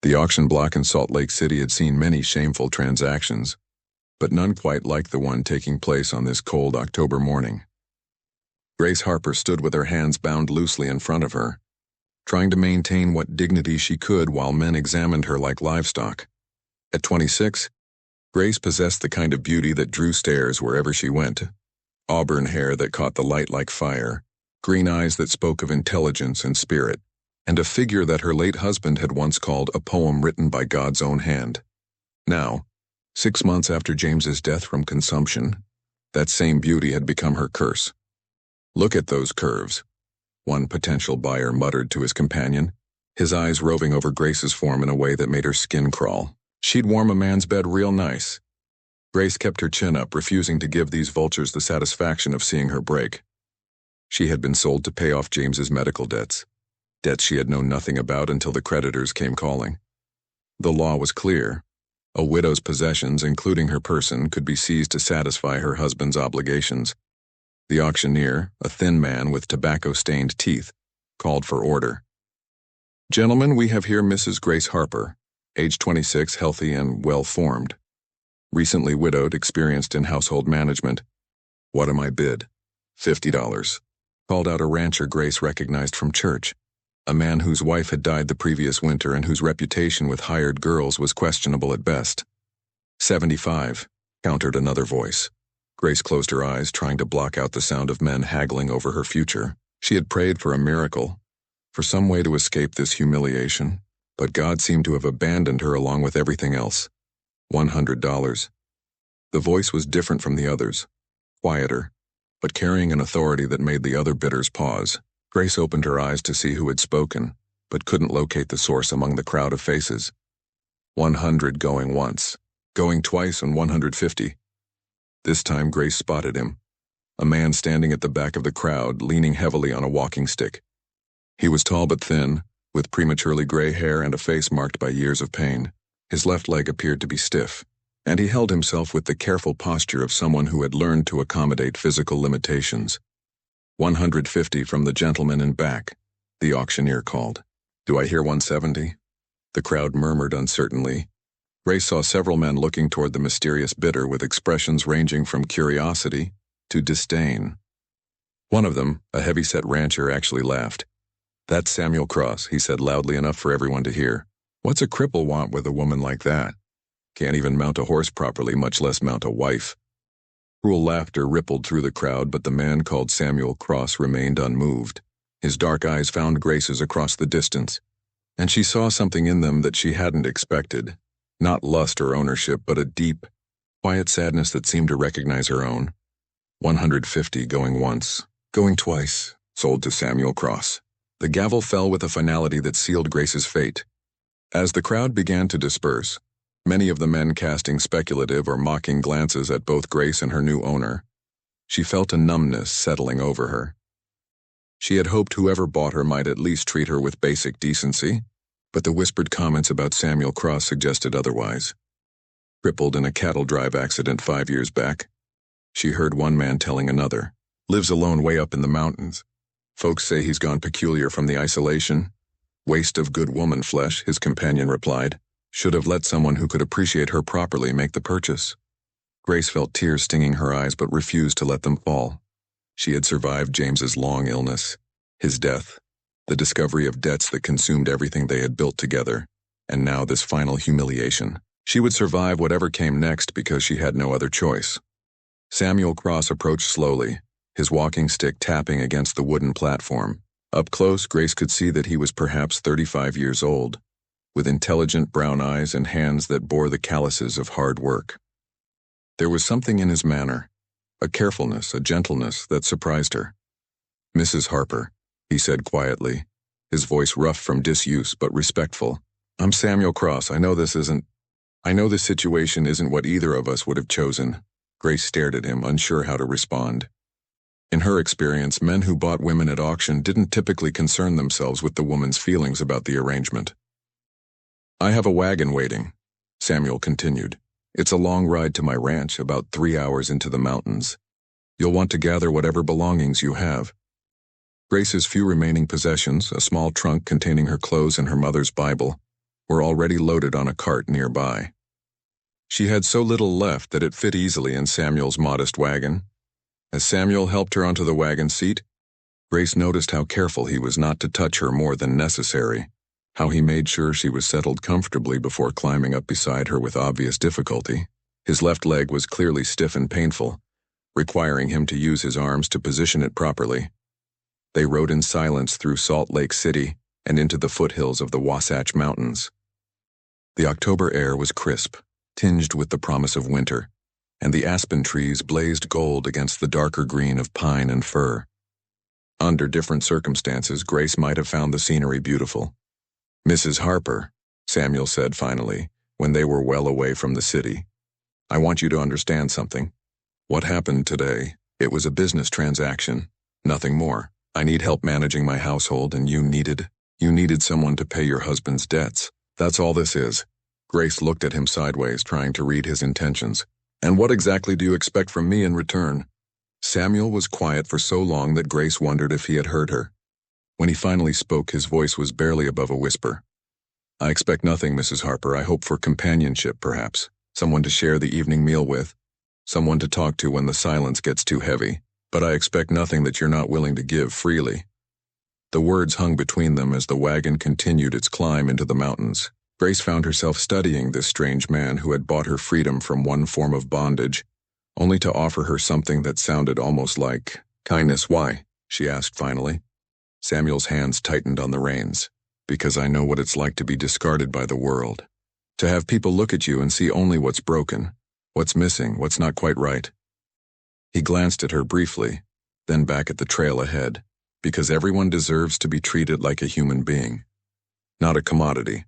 The auction block in Salt Lake City had seen many shameful transactions, but none quite like the one taking place on this cold October morning. Grace Harper stood with her hands bound loosely in front of her, trying to maintain what dignity she could while men examined her like livestock. At 26, Grace possessed the kind of beauty that drew stares wherever she went. Auburn hair that caught the light like fire, green eyes that spoke of intelligence and spirit, and a figure that her late husband had once called a poem written by God's own hand. Now, 6 months after James's death from consumption, that same beauty had become her curse. "Look at those curves," one potential buyer muttered to his companion, his eyes roving over Grace's form in a way that made her skin crawl. "She'd warm a man's bed real nice." Grace kept her chin up, refusing to give these vultures the satisfaction of seeing her break. She had been sold to pay off James's medical debts she had known nothing about until the creditors came calling. The law was clear. A widow's possessions, including her person, could be seized to satisfy her husband's obligations. The auctioneer, a thin man with tobacco-stained teeth, called for order. "Gentlemen, we have here Mrs. Grace Harper, age 26, healthy and well-formed. Recently widowed, experienced in household management. What am I bid?" $50, called out a rancher Grace recognized from church, a man whose wife had died the previous winter and whose reputation with hired girls was questionable at best. $75, countered another voice. Grace closed her eyes, trying to block out the sound of men haggling over her future. She had prayed for a miracle, for some way to escape this humiliation, but God seemed to have abandoned her along with everything else. $100. The voice was different from the others, quieter, but carrying an authority that made the other bidders pause. Grace opened her eyes to see who had spoken, but couldn't locate the source among the crowd of faces. 100 going once, going twice, and 150. This time Grace spotted him, a man standing at the back of the crowd, leaning heavily on a walking stick. He was tall but thin, with prematurely gray hair and a face marked by years of pain. His left leg appeared to be stiff, and he held himself with the careful posture of someone who had learned to accommodate physical limitations. 150 from the gentleman in back, the auctioneer called. "Do I hear 170? The crowd murmured uncertainly. Grace saw several men looking toward the mysterious bidder with expressions ranging from curiosity to disdain. One of them, a heavy-set rancher, actually laughed. "That's Samuel Cross," he said loudly enough for everyone to hear. "What's a cripple want with a woman like that? Can't even mount a horse properly, much less mount a wife." Cruel laughter rippled through the crowd, but the man called Samuel Cross remained unmoved. His dark eyes found Grace's across the distance, and she saw something in them that she hadn't expected. Not lust or ownership, but a deep, quiet sadness that seemed to recognize her own. 150 going once, going twice, sold to Samuel Cross. The gavel fell with a finality that sealed Grace's fate. As the crowd began to disperse, many of the men casting speculative or mocking glances at both Grace and her new owner, she felt a numbness settling over her. She had hoped whoever bought her might at least treat her with basic decency, but the whispered comments about Samuel Cross suggested otherwise. Crippled in a cattle drive accident 5 years back, she heard one man telling another. "Lives alone way up in the mountains. Folks say he's gone peculiar from the isolation. Waste of good woman flesh," his companion replied. "Should have let someone who could appreciate her properly make the purchase." Grace felt tears stinging her eyes but refused to let them fall. She had survived James's long illness, his death, the discovery of debts that consumed everything they had built together, and now this final humiliation. She would survive whatever came next because she had no other choice. Samuel Cross approached slowly, his walking stick tapping against the wooden platform. Up close, Grace could see that he was perhaps 35 years old, with intelligent brown eyes and hands that bore the calluses of hard work. There was something in his manner, a carefulness, a gentleness that surprised her. "Mrs. Harper," he said quietly, his voice rough from disuse but respectful. "I'm Samuel Cross. I know this situation isn't what either of us would have chosen." Grace stared at him, unsure how to respond. In her experience, men who bought women at auction didn't typically concern themselves with the woman's feelings about the arrangement. "I have a wagon waiting," Samuel continued. "It's a long ride to my ranch, about 3 hours into the mountains. You'll want to gather whatever belongings you have." Grace's few remaining possessions, a small trunk containing her clothes and her mother's Bible, were already loaded on a cart nearby. She had so little left that it fit easily in Samuel's modest wagon. As Samuel helped her onto the wagon seat, Grace noticed how careful he was not to touch her more than necessary, how he made sure she was settled comfortably before climbing up beside her with obvious difficulty. His left leg was clearly stiff and painful, requiring him to use his arms to position it properly. They rode in silence through Salt Lake City and into the foothills of the Wasatch Mountains. The October air was crisp, tinged with the promise of winter, and the aspen trees blazed gold against the darker green of pine and fir. Under different circumstances, Grace might have found the scenery beautiful. "Mrs. Harper," Samuel said finally, when they were well away from the city, "I want you to understand something. What happened today, it was a business transaction, nothing more. I need help managing my household, and you needed someone to pay your husband's debts. That's all this is." Grace looked at him sideways, trying to read his intentions. "And what exactly do you expect from me in return?" Samuel was quiet for so long that Grace wondered if he had heard her. When he finally spoke, his voice was barely above a whisper. "I expect nothing, Mrs. Harper. I hope for companionship, perhaps. Someone to share the evening meal with. Someone to talk to when the silence gets too heavy. But I expect nothing that you're not willing to give freely." The words hung between them as the wagon continued its climb into the mountains. Grace found herself studying this strange man who had bought her freedom from one form of bondage, only to offer her something that sounded almost like kindness. "Why?" she asked finally. Samuel's hands tightened on the reins. "Because I know what it's like to be discarded by the world. To have people look at you and see only what's broken, what's missing, what's not quite right." He glanced at her briefly, then back at the trail ahead. "Because everyone deserves to be treated like a human being, not a commodity."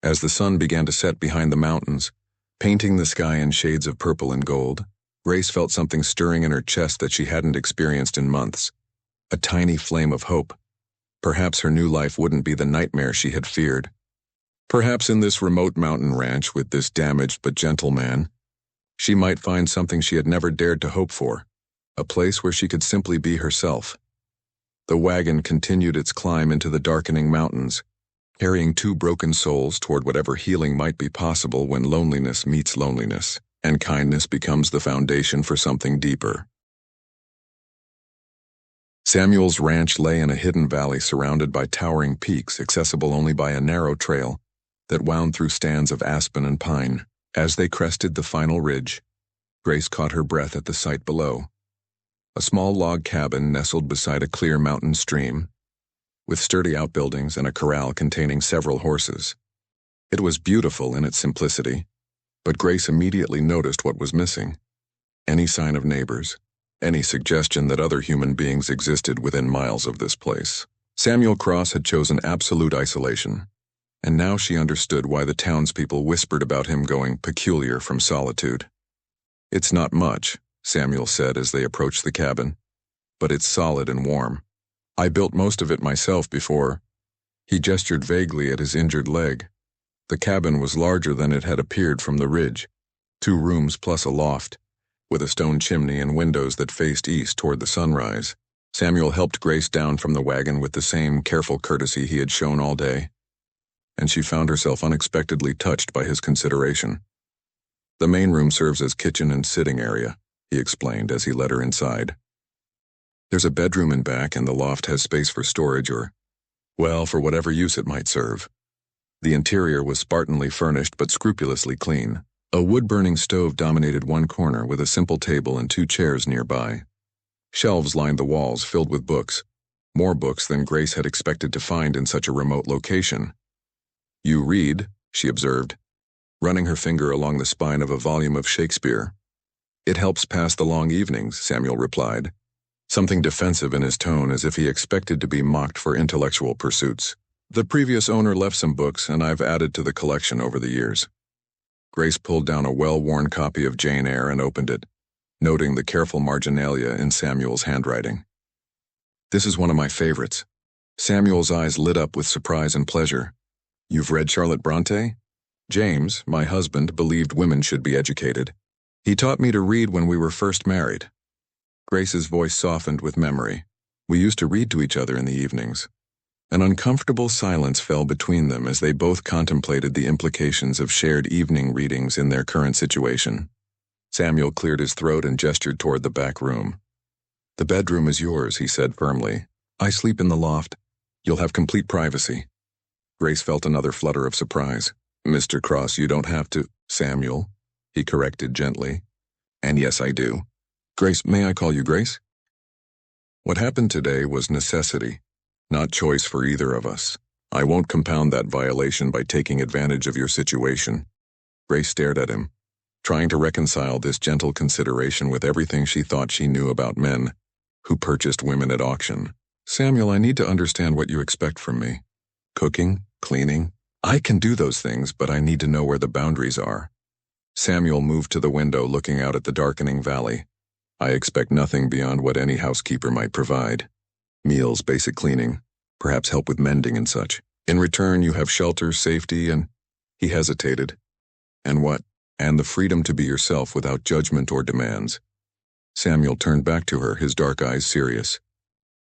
As the sun began to set behind the mountains, painting the sky in shades of purple and gold, Grace felt something stirring in her chest that she hadn't experienced in months. A tiny flame of hope. Perhaps her new life wouldn't be the nightmare she had feared. Perhaps in this remote mountain ranch with this damaged but gentle man, she might find something she had never dared to hope for, a place where she could simply be herself. The wagon continued its climb into the darkening mountains, carrying two broken souls toward whatever healing might be possible when loneliness meets loneliness, and kindness becomes the foundation for something deeper. Samuel's ranch lay in a hidden valley surrounded by towering peaks accessible only by a narrow trail that wound through stands of aspen and pine. As they crested the final ridge, Grace caught her breath at the sight below. A small log cabin nestled beside a clear mountain stream, with sturdy outbuildings and a corral containing several horses. It was beautiful in its simplicity, but Grace immediately noticed what was missing. Any sign of neighbors, any suggestion that other human beings existed within miles of this place. Samuel Cross had chosen absolute isolation, and now she understood why the townspeople whispered about him going peculiar from solitude. "It's not much," Samuel said as they approached the cabin, "but it's solid and warm. I built most of it myself before." He gestured vaguely at his injured leg. The cabin was larger than it had appeared from the ridge, 2 rooms plus a loft, with a stone chimney and windows that faced east toward the sunrise. Samuel helped Grace down from the wagon with the same careful courtesy he had shown all day, and she found herself unexpectedly touched by his consideration. "The main room serves as kitchen and sitting area," he explained as he led her inside. "There's a bedroom in back, and the loft has space for storage or, well, for whatever use it might serve." The interior was spartanly furnished but scrupulously clean. A wood-burning stove dominated one corner with a simple table and 2 chairs nearby. Shelves lined the walls filled with books, more books than Grace had expected to find in such a remote location. "You read," she observed, running her finger along the spine of a volume of Shakespeare. "It helps pass the long evenings," Samuel replied, something defensive in his tone as if he expected to be mocked for intellectual pursuits. "The previous owner left some books, and I've added to the collection over the years." Grace pulled down a well-worn copy of Jane Eyre and opened it, noting the careful marginalia in Samuel's handwriting. "This is one of my favorites." Samuel's eyes lit up with surprise and pleasure. "You've read Charlotte Bronte?" "James, my husband, believed women should be educated. He taught me to read when we were first married." Grace's voice softened with memory. "We used to read to each other in the evenings. An uncomfortable silence fell between them as they both contemplated the implications of shared evening readings in their current situation. Samuel cleared his throat and gestured toward the back room. "The bedroom is yours," he said firmly. "I sleep in the loft. You'll have complete privacy." Grace felt another flutter of surprise. "Mr. Cross, you don't have to—" "Samuel," he corrected gently. "And yes, I do. Grace, may I call you Grace?" What happened today was necessity, not choice for either of us. I won't compound that violation by taking advantage of your situation. Grace stared at him, trying to reconcile this gentle consideration with everything she thought she knew about men who purchased women at auction. "Samuel, I need to understand what you expect from me. Cooking, cleaning. I can do those things, but I need to know where the boundaries are." Samuel moved to the window, looking out at the darkening valley. "I expect nothing beyond what any housekeeper might provide. Meals, basic cleaning, perhaps help with mending and such. In return, you have shelter, safety, and—" He hesitated. "And what?" "And the freedom to be yourself without judgment or demands." Samuel turned back to her, his dark eyes serious.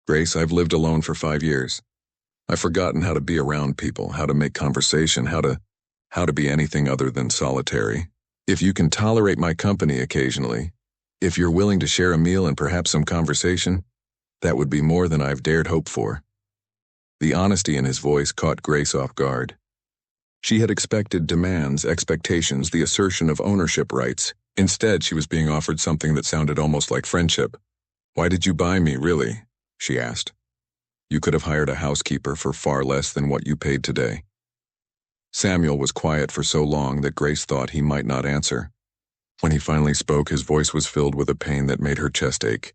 "Grace, I've lived alone for 5 years. I've forgotten how to be around people, how to make conversation, how to be anything other than solitary. If you can tolerate my company occasionally, if you're willing to share a meal and perhaps some conversation, that would be more than I've dared hope for." The honesty in his voice caught Grace off guard. She had expected demands, expectations, the assertion of ownership rights. Instead, she was being offered something that sounded almost like friendship. "Why did you buy me, really?" she asked. "You could have hired a housekeeper for far less than what you paid today." Samuel was quiet for so long that Grace thought he might not answer. When he finally spoke, his voice was filled with a pain that made her chest ache.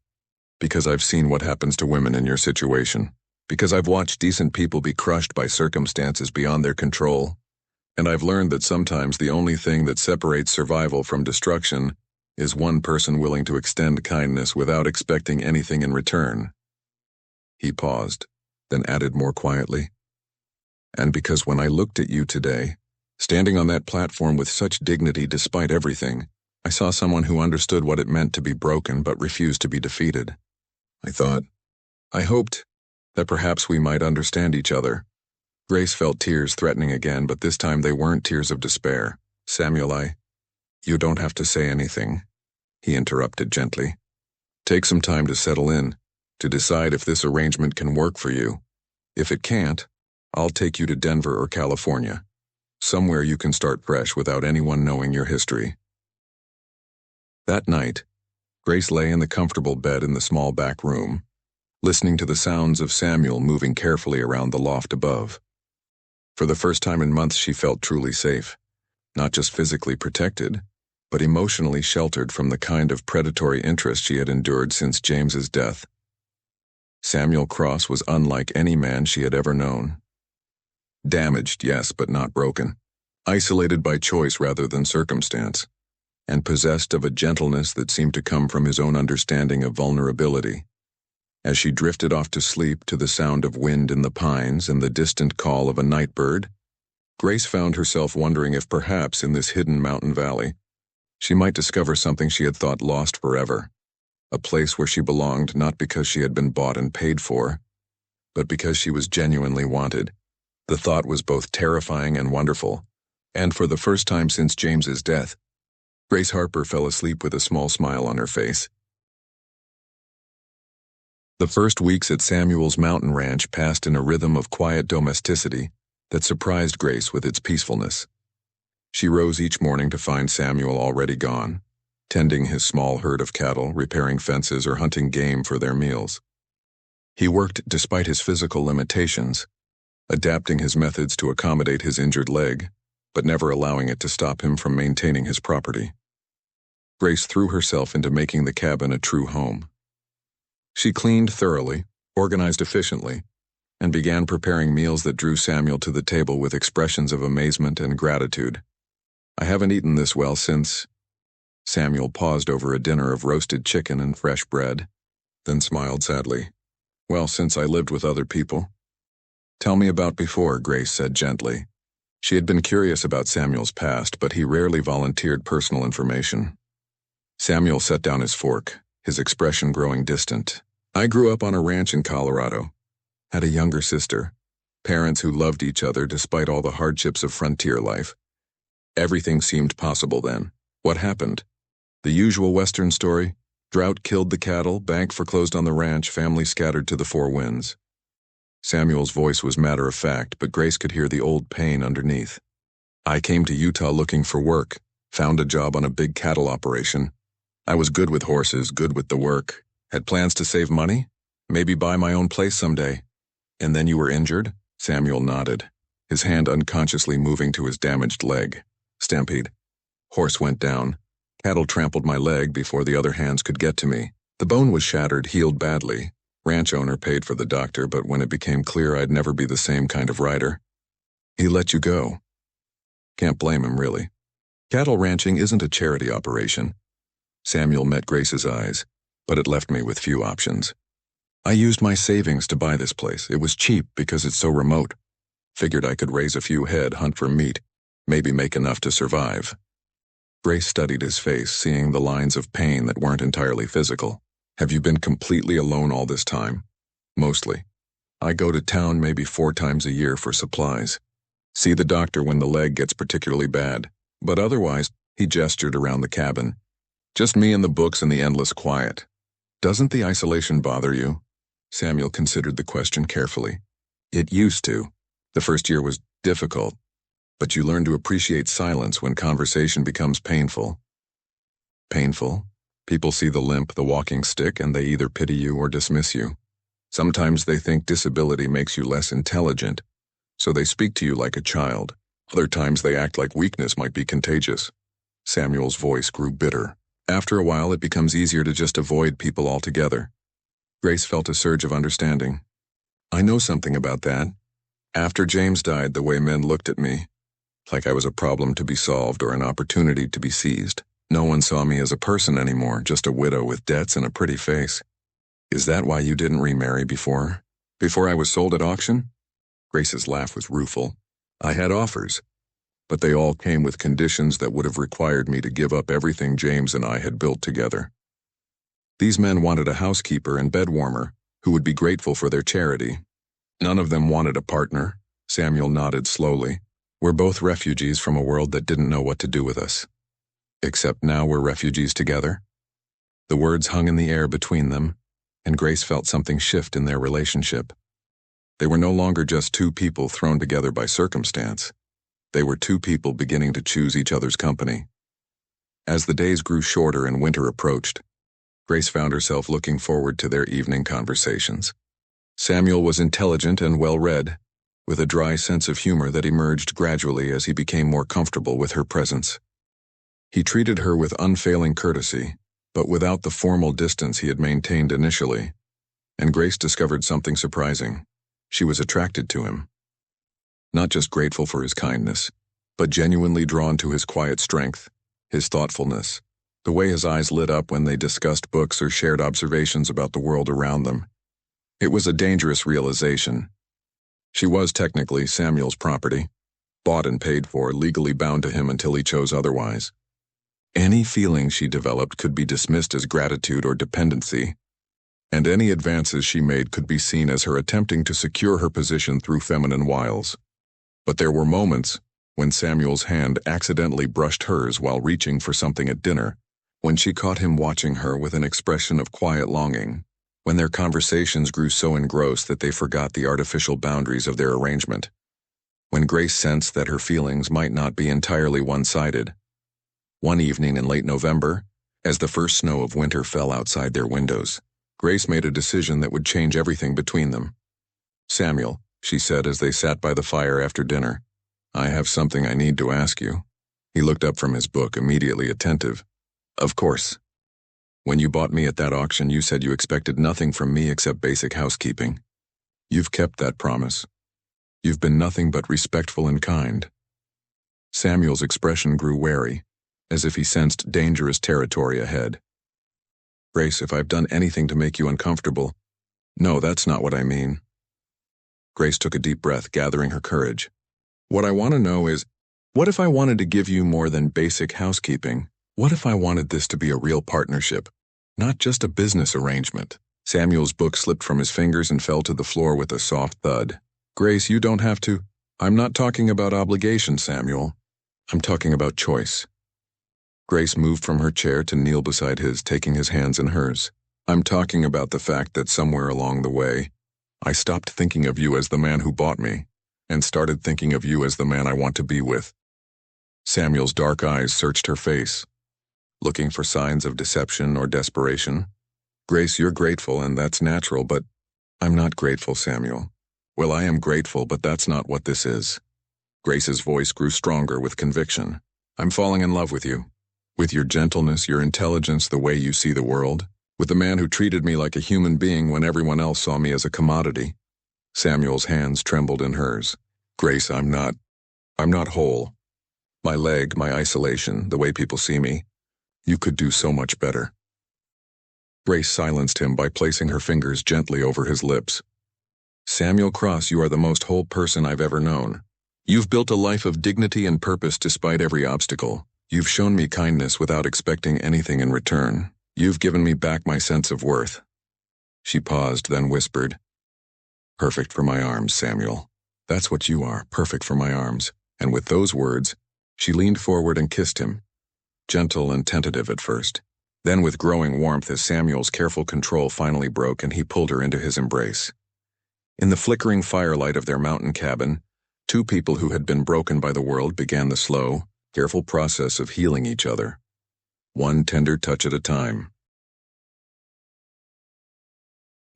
"Because I've seen what happens to women in your situation. Because I've watched decent people be crushed by circumstances beyond their control. And I've learned that sometimes the only thing that separates survival from destruction is one person willing to extend kindness without expecting anything in return." He paused, then added more quietly, "And because when I looked at you today, standing on that platform with such dignity despite everything, I saw someone who understood what it meant to be broken but refused to be defeated. I hoped that perhaps we might understand each other." Grace felt tears threatening again, but this time they weren't tears of despair. "Samuel, You don't have to say anything," he interrupted gently. "Take some time to settle in, to decide if this arrangement can work for you. If it can't, I'll take you to Denver or California, somewhere you can start fresh without anyone knowing your history." That night, Grace lay in the comfortable bed in the small back room, listening to the sounds of Samuel moving carefully around the loft above. For the first time in months, she felt truly safe, not just physically protected, but emotionally sheltered from the kind of predatory interest she had endured since James's death. Samuel Cross was unlike any man she had ever known. Damaged, yes, but not broken. Isolated by choice rather than circumstance, and possessed of a gentleness that seemed to come from his own understanding of vulnerability. As she drifted off to sleep to the sound of wind in the pines and the distant call of a night bird, Grace found herself wondering if perhaps in this hidden mountain valley, she might discover something she had thought lost forever, a place where she belonged not because she had been bought and paid for, but because she was genuinely wanted. The thought was both terrifying and wonderful, and for the first time since James's death, Grace Harper fell asleep with a small smile on her face. The first weeks at Samuel's mountain ranch passed in a rhythm of quiet domesticity that surprised Grace with its peacefulness. She rose each morning to find Samuel already gone, tending his small herd of cattle, repairing fences, or hunting game for their meals. He worked despite his physical limitations, adapting his methods to accommodate his injured leg, but never allowing it to stop him from maintaining his property. Grace threw herself into making the cabin a true home. She cleaned thoroughly, organized efficiently, and began preparing meals that drew Samuel to the table with expressions of amazement and gratitude. "I haven't eaten this well since—" Samuel paused over a dinner of roasted chicken and fresh bread, then smiled sadly. "Well, since I lived with other people." "Tell me about before," Grace said gently. She had been curious about Samuel's past, but he rarely volunteered personal information. Samuel set down his fork, his expression growing distant. "I grew up on a ranch in Colorado. Had a younger sister. Parents who loved each other despite all the hardships of frontier life. Everything seemed possible then. What happened? The usual Western story. Drought killed the cattle, bank foreclosed on the ranch, family scattered to the four winds. Samuel's voice was matter-of-fact, but Grace could hear the old pain underneath. I came to Utah looking for work, found a job on a big cattle operation. I was good with horses, good with the work. Had plans to save money? Maybe buy my own place someday. And then you were injured? Samuel nodded, his hand unconsciously moving to his damaged leg. Stampede. Horse went down. Cattle trampled my leg before the other hands could get to me. The bone was shattered, healed badly. Ranch owner paid for the doctor, but when it became clear I'd never be the same kind of rider, he let you go. Can't blame him, really. Cattle ranching isn't a charity operation. Samuel met Grace's eyes, but it left me with few options. I used my savings to buy this place. It was cheap because it's so remote. Figured I could raise a few head, hunt for meat, maybe make enough to survive. Grace studied his face, seeing the lines of pain that weren't entirely physical. Have you been completely alone all this time? Mostly. I go to town maybe 4 times a year for supplies. See the doctor when the leg gets particularly bad. But otherwise, he gestured around the cabin. Just me and the books and the endless quiet. Doesn't the isolation bother you? Samuel considered the question carefully. It used to. The first year was difficult. But you learn to appreciate silence when conversation becomes painful. Painful? People see the limp, the walking stick, and they either pity you or dismiss you. Sometimes they think disability makes you less intelligent, so they speak to you like a child. Other times they act like weakness might be contagious. Samuel's voice grew bitter. After a while, it becomes easier to just avoid people altogether. Grace felt a surge of understanding. I know something about that. After James died, the way men looked at me, like I was a problem to be solved or an opportunity to be seized. No one saw me as a person anymore, just a widow with debts and a pretty face. Is that why you didn't remarry before? Before I was sold at auction? Grace's laugh was rueful. I had offers, but they all came with conditions that would have required me to give up everything James and I had built together. These men wanted a housekeeper and bed warmer who would be grateful for their charity. None of them wanted a partner. Samuel nodded slowly. We're both refugees from a world that didn't know what to do with us. Except now we're refugees together. The words hung in the air between them, and Grace felt something shift in their relationship. They were no longer just two people thrown together by circumstance. They were two people beginning to choose each other's company. As the days grew shorter and winter approached, Grace found herself looking forward to their evening conversations. Samuel was intelligent and well-read, with a dry sense of humor that emerged gradually as he became more comfortable with her presence. He treated her with unfailing courtesy, but without the formal distance he had maintained initially, and Grace discovered something surprising. She was attracted to him. Not just grateful for his kindness, but genuinely drawn to his quiet strength, his thoughtfulness, the way his eyes lit up when they discussed books or shared observations about the world around them. It was a dangerous realization. She was technically Samuel's property, bought and paid for, legally bound to him until he chose otherwise. Any feeling she developed could be dismissed as gratitude or dependency, and any advances she made could be seen as her attempting to secure her position through feminine wiles. But there were moments when Samuel's hand accidentally brushed hers while reaching for something at dinner, when she caught him watching her with an expression of quiet longing, when their conversations grew so engrossed that they forgot the artificial boundaries of their arrangement, when Grace sensed that her feelings might not be entirely one-sided. One evening in late November, as the first snow of winter fell outside their windows, Grace made a decision that would change everything between them. Samuel, she said as they sat by the fire after dinner, I have something I need to ask you. He looked up from his book, immediately attentive. Of course. When you bought me at that auction, you said you expected nothing from me except basic housekeeping. You've kept that promise. You've been nothing but respectful and kind. Samuel's expression grew wary, as if he sensed dangerous territory ahead. Grace, if I've done anything to make you uncomfortable, no, that's not what I mean. Grace took a deep breath, gathering her courage. What I want to know is, what if I wanted to give you more than basic housekeeping? What if I wanted this to be a real partnership, not just a business arrangement? Samuel's book slipped from his fingers and fell to the floor with a soft thud. Grace, you don't have to. I'm not talking about obligation, Samuel. I'm talking about choice. Grace moved from her chair to kneel beside his, taking his hands in hers. I'm talking about the fact that somewhere along the way, I stopped thinking of you as the man who bought me, and started thinking of you as the man I want to be with. Samuel's dark eyes searched her face, looking for signs of deception or desperation. Grace, you're grateful, and that's natural, but I'm not grateful, Samuel. Well, I am grateful, but that's not what this is. Grace's voice grew stronger with conviction. I'm falling in love with you. With your gentleness, your intelligence, the way you see the world. With the man who treated me like a human being when everyone else saw me as a commodity. Samuel's hands trembled in hers. Grace, I'm not whole. My leg, my isolation, the way people see me. You could do so much better. Grace silenced him by placing her fingers gently over his lips. Samuel Cross, you are the most whole person I've ever known. You've built a life of dignity and purpose despite every obstacle. You've shown me kindness without expecting anything in return. You've given me back my sense of worth. She paused, then whispered, Perfect for my arms, Samuel. That's what you are, perfect for my arms. And with those words, she leaned forward and kissed him, gentle and tentative at first. Then with growing warmth as Samuel's careful control finally broke and he pulled her into his embrace. In the flickering firelight of their mountain cabin, two people who had been broken by the world began the slow, careful process of healing each other, one tender touch at a time.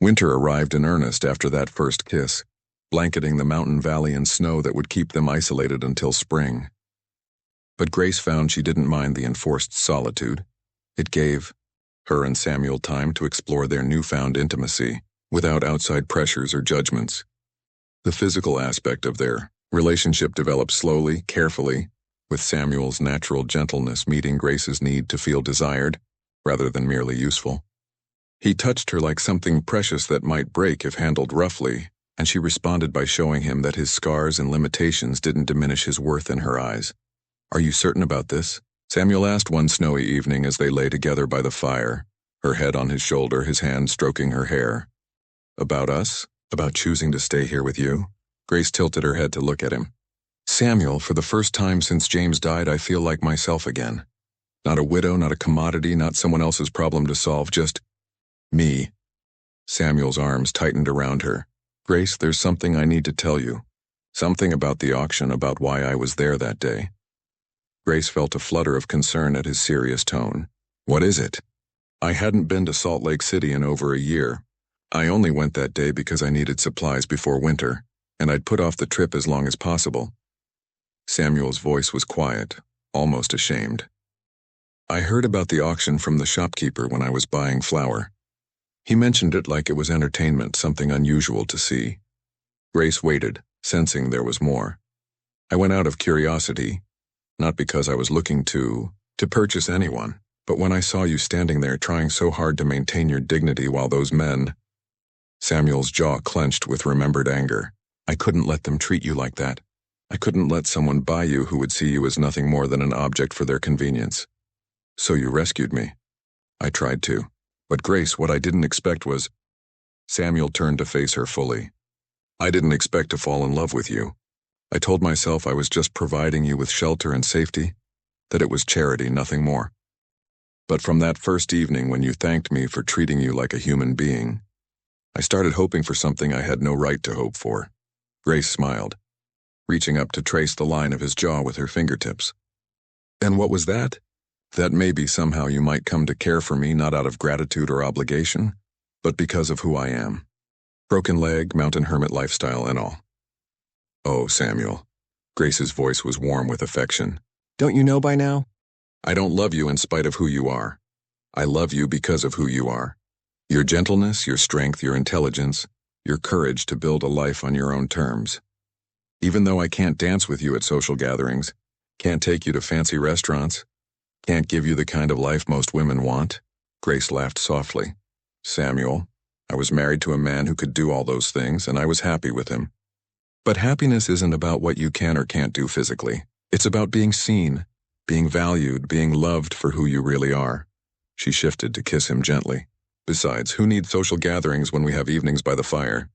Winter arrived in earnest after that first kiss, blanketing the mountain valley in snow that would keep them isolated until spring. But Grace found she didn't mind the enforced solitude. It gave her and Samuel time to explore their newfound intimacy without outside pressures or judgments. The physical aspect of their relationship developed slowly, carefully, with Samuel's natural gentleness meeting Grace's need to feel desired rather than merely useful. He touched her like something precious that might break if handled roughly, and she responded by showing him that his scars and limitations didn't diminish his worth in her eyes. Are you certain about this? Samuel asked one snowy evening as they lay together by the fire, her head on his shoulder, his hand stroking her hair. About us? About choosing to stay here with you? Grace tilted her head to look at him. Samuel, for the first time since James died, I feel like myself again. Not a widow, not a commodity, not someone else's problem to solve, just me. Samuel's arms tightened around her. Grace, there's something I need to tell you. Something about the auction, about why I was there that day. Grace felt a flutter of concern at his serious tone. What is it? I hadn't been to Salt Lake City in over a year. I only went that day because I needed supplies before winter, and I'd put off the trip as long as possible. Samuel's voice was quiet, almost ashamed. I heard about the auction from the shopkeeper when I was buying flour. He mentioned it like it was entertainment, something unusual to see. Grace waited, sensing there was more. I went out of curiosity, not because I was looking to purchase anyone, but when I saw you standing there trying so hard to maintain your dignity while those men... Samuel's jaw clenched with remembered anger. I couldn't let them treat you like that. I couldn't let someone buy you who would see you as nothing more than an object for their convenience. So you rescued me. I tried to. But Grace, what I didn't expect was... Samuel turned to face her fully. I didn't expect to fall in love with you. I told myself I was just providing you with shelter and safety, that it was charity, nothing more. But from that first evening when you thanked me for treating you like a human being, I started hoping for something I had no right to hope for. Grace smiled, reaching up to trace the line of his jaw with her fingertips. And what was that? That maybe somehow you might come to care for me not out of gratitude or obligation, but because of who I am. Broken leg, mountain hermit lifestyle, and all. Oh, Samuel. Grace's voice was warm with affection. Don't you know by now? I don't love you in spite of who you are. I love you because of who you are. Your gentleness, your strength, your intelligence, your courage to build a life on your own terms. Even though I can't dance with you at social gatherings, can't take you to fancy restaurants, can't give you the kind of life most women want, Grace laughed softly. Samuel, I was married to a man who could do all those things, and I was happy with him. But happiness isn't about what you can or can't do physically. It's about being seen, being valued, being loved for who you really are. She shifted to kiss him gently. Besides, who needs social gatherings when we have evenings by the fire?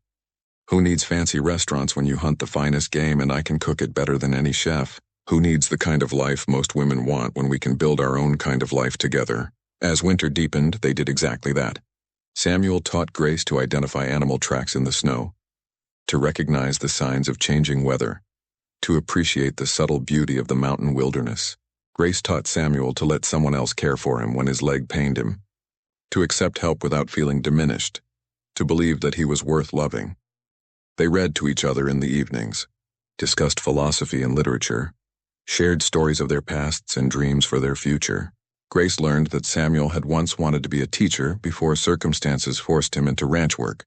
Who needs fancy restaurants when you hunt the finest game and I can cook it better than any chef? Who needs the kind of life most women want when we can build our own kind of life together? As winter deepened, they did exactly that. Samuel taught Grace to identify animal tracks in the snow, to recognize the signs of changing weather, to appreciate the subtle beauty of the mountain wilderness. Grace taught Samuel to let someone else care for him when his leg pained him, to accept help without feeling diminished, to believe that he was worth loving. They read to each other in the evenings, discussed philosophy and literature, shared stories of their pasts and dreams for their future. Grace learned that Samuel had once wanted to be a teacher before circumstances forced him into ranch work.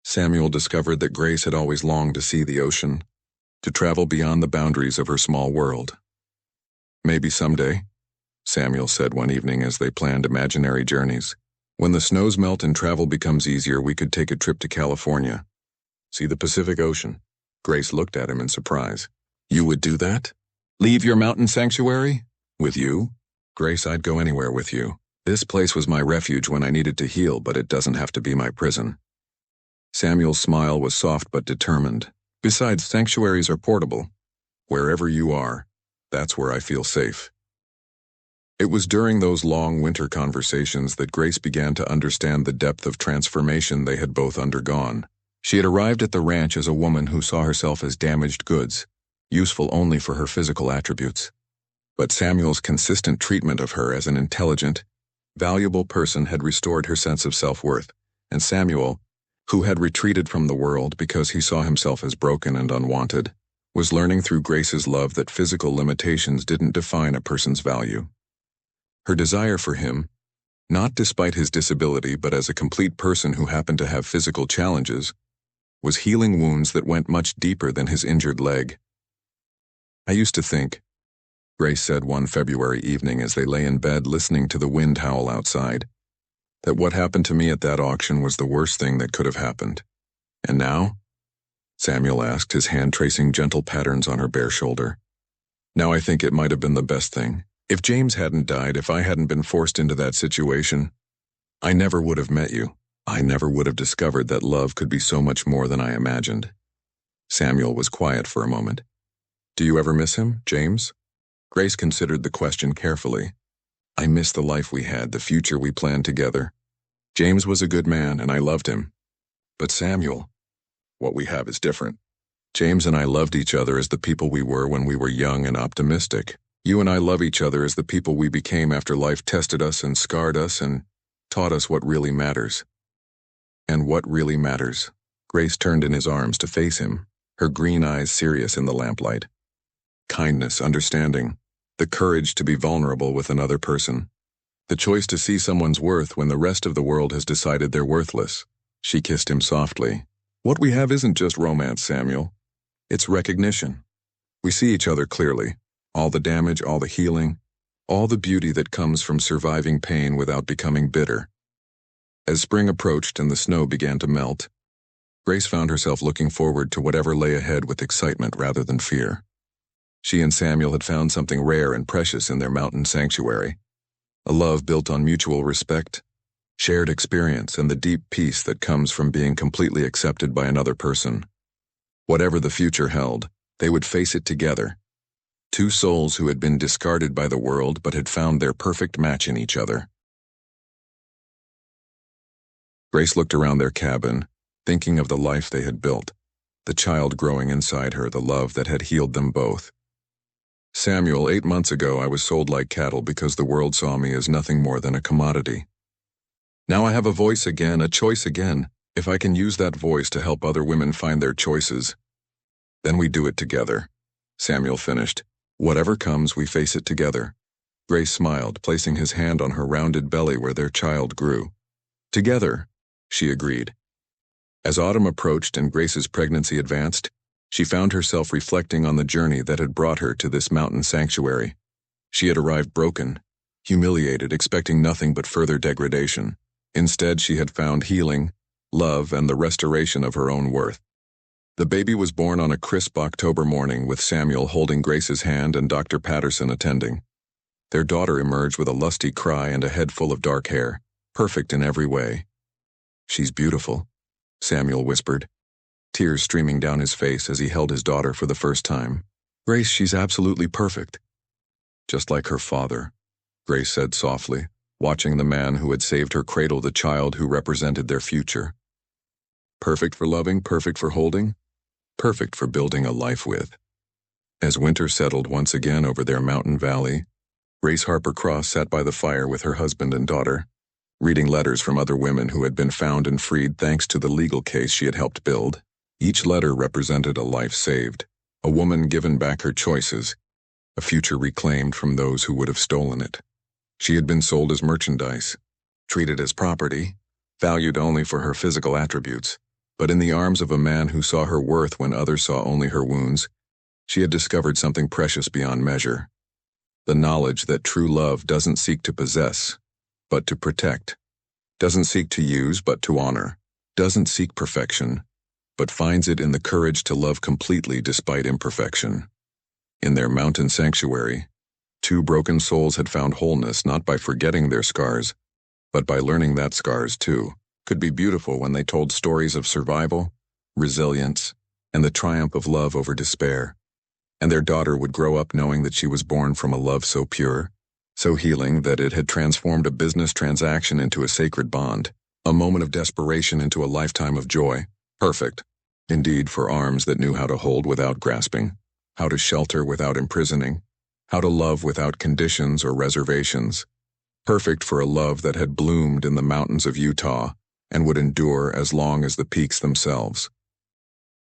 Samuel discovered that Grace had always longed to see the ocean, to travel beyond the boundaries of her small world. Maybe someday, Samuel said one evening as they planned imaginary journeys. When the snows melt and travel becomes easier, we could take a trip to California. See the Pacific Ocean. Grace looked at him in surprise. You would do that? Leave your mountain sanctuary? With you? Grace, I'd go anywhere with you. This place was my refuge when I needed to heal, but it doesn't have to be my prison. Samuel's smile was soft but determined. Besides, sanctuaries are portable. Wherever you are, that's where I feel safe. It was during those long winter conversations that Grace began to understand the depth of transformation they had both undergone. She had arrived at the ranch as a woman who saw herself as damaged goods, useful only for her physical attributes. But Samuel's consistent treatment of her as an intelligent, valuable person had restored her sense of self-worth, and Samuel, who had retreated from the world because he saw himself as broken and unwanted, was learning through Grace's love that physical limitations didn't define a person's value. Her desire for him, not despite his disability but as a complete person who happened to have physical challenges, was healing wounds that went much deeper than his injured leg. I used to think, Grace said one February evening as they lay in bed listening to the wind howl outside, that what happened to me at that auction was the worst thing that could have happened. And now? Samuel asked, his hand tracing gentle patterns on her bare shoulder. Now I think it might have been the best thing. If James hadn't died, if I hadn't been forced into that situation, I never would have met you. I never would have discovered that love could be so much more than I imagined. Samuel was quiet for a moment. Do you ever miss him, James? Grace considered the question carefully. I miss the life we had, the future we planned together. James was a good man, and I loved him. But Samuel, what we have is different. James and I loved each other as the people we were when we were young and optimistic. You and I love each other as the people we became after life tested us and scarred us and taught us what really matters. And what really matters? Grace turned in his arms to face him, her green eyes serious in the lamplight. Kindness, understanding, the courage to be vulnerable with another person, the choice to see someone's worth when the rest of the world has decided they're worthless. She kissed him softly. What we have isn't just romance, Samuel. It's recognition. We see each other clearly. All the damage, all the healing, all the beauty that comes from surviving pain without becoming bitter. As spring approached and the snow began to melt, Grace found herself looking forward to whatever lay ahead with excitement rather than fear. She and Samuel had found something rare and precious in their mountain sanctuary, a love built on mutual respect, shared experience, and the deep peace that comes from being completely accepted by another person. Whatever the future held, they would face it together. Two souls who had been discarded by the world but had found their perfect match in each other. Grace looked around their cabin, thinking of the life they had built, the child growing inside her, the love that had healed them both. Samuel, 8 months ago I was sold like cattle because the world saw me as nothing more than a commodity. Now I have a voice again, a choice again. If I can use that voice to help other women find their choices, then we do it together. Samuel finished. Whatever comes, we face it together. Grace smiled, placing his hand on her rounded belly where their child grew. Together, she agreed. As autumn approached and Grace's pregnancy advanced, she found herself reflecting on the journey that had brought her to this mountain sanctuary. She had arrived broken, humiliated, expecting nothing but further degradation. Instead, she had found healing, love, and the restoration of her own worth. The baby was born on a crisp October morning with Samuel holding Grace's hand and Dr. Patterson attending. Their daughter emerged with a lusty cry and a head full of dark hair, perfect in every way. She's beautiful, Samuel whispered. tears streaming down his face as he held his daughter for the first time. "Grace, she's absolutely perfect." "Just like her father," Grace said softly, watching the man who had saved her cradle the child who represented their future. "Perfect for loving, perfect for holding, perfect for building a life with." As winter settled once again over their mountain valley, Grace Harper Cross sat by the fire with her husband and daughter, reading letters from other women who had been found and freed thanks to the legal case she had helped build. Each letter represented a life saved, a woman given back her choices, a future reclaimed from those who would have stolen it. She had been sold as merchandise, treated as property, valued only for her physical attributes, but in the arms of a man who saw her worth when others saw only her wounds, she had discovered something precious beyond measure. The knowledge that true love doesn't seek to possess, but to protect, doesn't seek to use, but to honor, doesn't seek perfection, but finds it in the courage to love completely despite imperfection. In their mountain sanctuary, two broken souls had found wholeness not by forgetting their scars, but by learning that scars, too, could be beautiful when they told stories of survival, resilience, and the triumph of love over despair. And their daughter would grow up knowing that she was born from a love so pure, so healing that it had transformed a business transaction into a sacred bond, a moment of desperation into a lifetime of joy. Perfect, indeed, for arms that knew how to hold without grasping, how to shelter without imprisoning, how to love without conditions or reservations. Perfect for a love that had bloomed in the mountains of Utah and would endure as long as the peaks themselves.